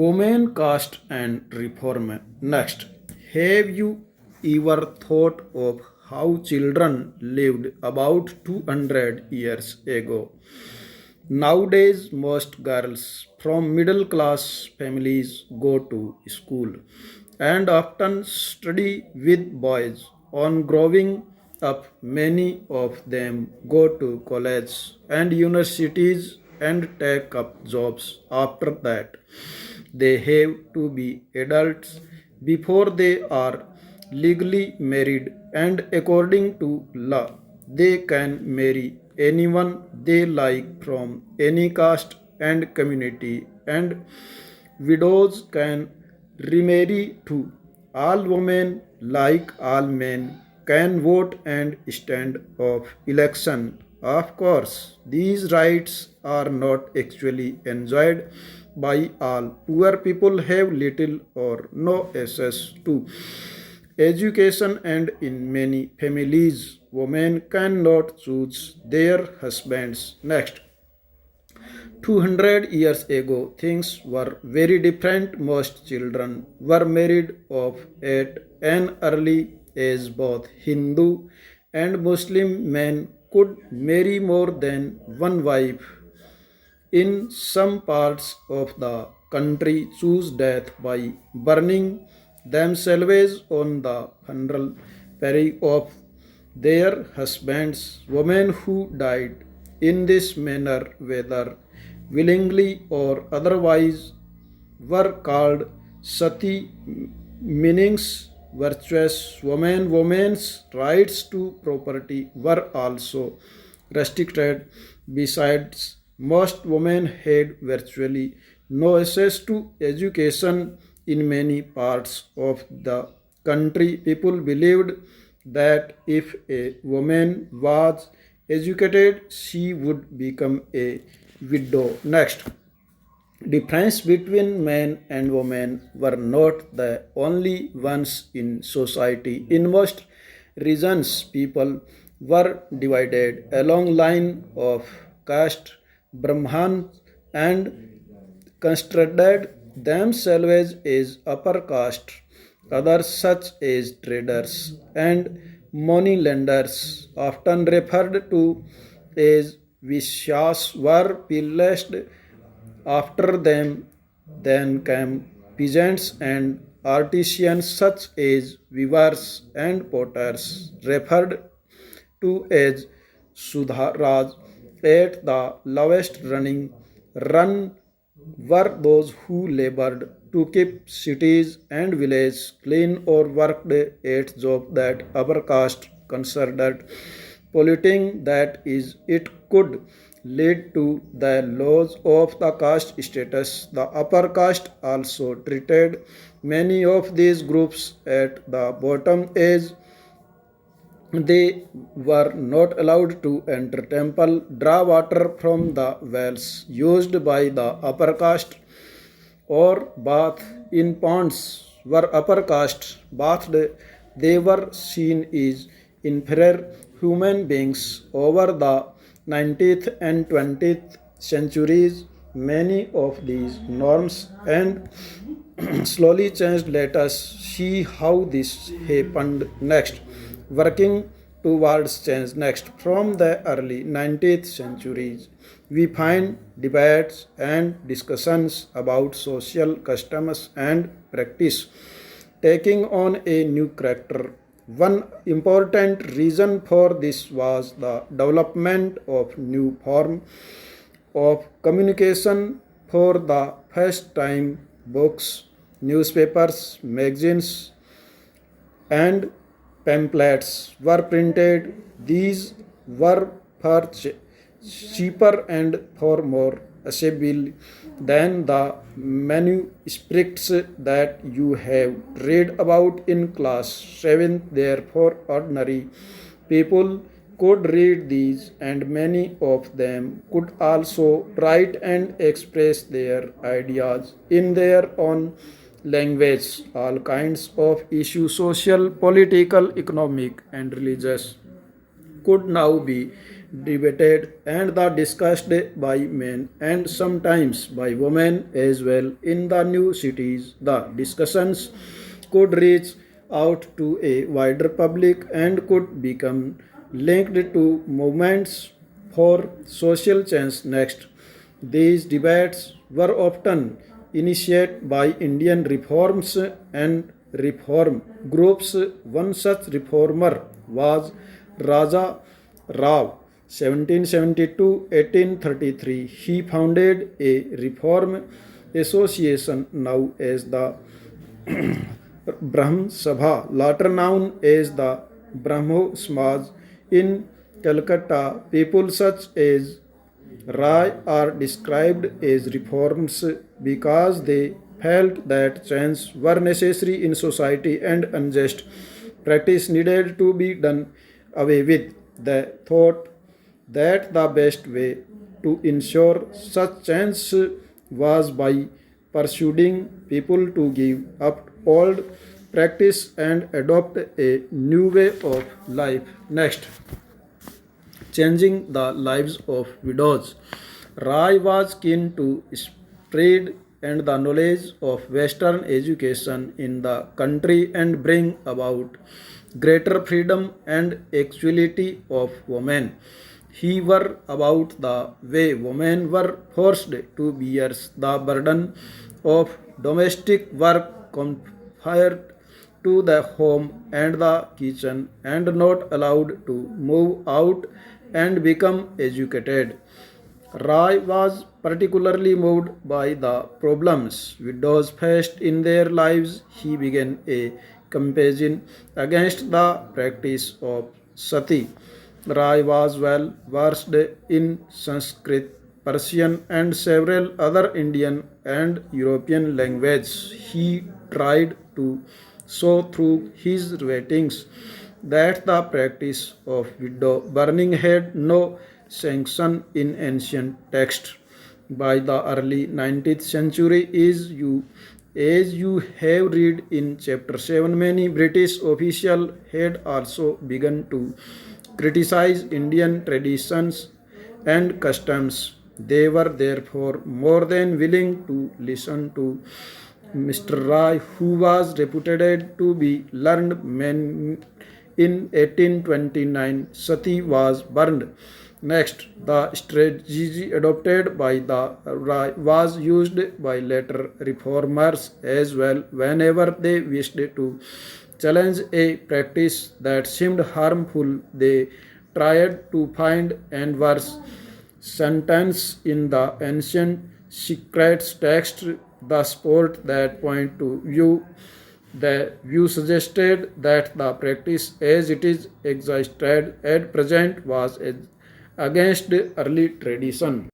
Women caste and reform. Next, have you ever thought of how children lived about 200 years ago? Nowadays, most girls from middle class families go to school and often study with boys. On growing up, many of them go to college and universities and take up jobs after that. They have to be adults before they are legally married, and according to law, they can marry anyone they like from any caste and community, and widows can remarry too. All women, like all men, can vote and stand of election. Of course, these rights are not actually enjoyed by all. Poor people have little or no access to education, and in many families, women cannot choose their husbands. Next, 200 years ago, things were very different. Most children were married off at an early age. Both Hindu and Muslim men could marry more than one wife. In some parts of the country, choose death by burning themselves on the funeral pyre of their husbands. Women who died in this manner, whether willingly or otherwise, were called sati, meaning virtuous women. Women's rights to property were also restricted. Besides, most women had virtually no access to education. In many parts of the country, people believed that if a woman was educated, she would become a widow. Next, difference between men and women were not the only ones in society. In most regions, people were divided along line of caste. Brahman and considered themselves as upper caste. Others, such as traders and money lenders, often referred to as Vishyas, were placed after them. Then came peasants and artisans, such as weavers and potters, referred to as Sudharaj. At the lowest run were those who labored to keep cities and villages clean or worked at jobs that upper caste considered polluting. That is, it could lead to the loss of the caste status. The upper caste also treated many of these groups at the bottom as they were not allowed to enter temple, draw water from the wells used by the upper caste, or bath in ponds were upper caste bathed. They were seen as inferior human beings. Over the 19th and 20th centuries, many of these norms and slowly changed. Let us see how this happened. Next, working towards change. Next, from the early 19th centuries, we find debates and discussions about social customs and practice taking on a new character. One important reason for this was the development of new form of communication. For the first time, books, newspapers, magazines, and pamphlets were printed. These were far cheaper and far more accessible than the manuscripts that you have read about in class 7. Therefore, ordinary people could read these, and many of them could also write and express their ideas in their own language. All kinds of issues, social, political, economic, and religious, could now be debated and the discussed by men and sometimes by women as well. In the new cities, the discussions could reach out to a wider public and could become linked to movements for social change. Next, these debates were often initiated by Indian reforms and reform groups. One such reformer was Raja Rao, 1772-1833. He founded a reform association known as the Brahm Sabha, later known as the Brahmo Samaj. In Calcutta, people such as Rai are described as reforms because they felt that changes were necessary in society and unjust practice needed to be done away with. They thought that the best way to ensure such change was by persuading people to give up old practice and adopt a new way of life. Next, changing the lives of widows. Rai was keen to spread and the knowledge of Western education in the country and bring about greater freedom and equality of women. He were about the way women were forced to bear the burden of domestic work confined to the home and the kitchen and not allowed to move out and become educated. Rai was particularly moved by the problems widows faced in their lives. He began a campaign against the practice of sati. Rai was well versed in Sanskrit, Persian, and several other Indian and European languages. He tried to show through his writings that the practice of widow burning had no sanction in ancient texts. By the early 19th century, as you have read in chapter 7, many British officials had also begun to criticize Indian traditions and customs. They were therefore more than willing to listen to Mr. Rai, who was reputed to be learned man. In 1829, sati was burned. Next, the strategy adopted by the Rai was used by later reformers as well. Whenever they wished to challenge a practice that seemed harmful, they tried to find and worse sentence in the ancient secret text. The sport that point to view the view suggested that the practice as it is existed at present was against early tradition.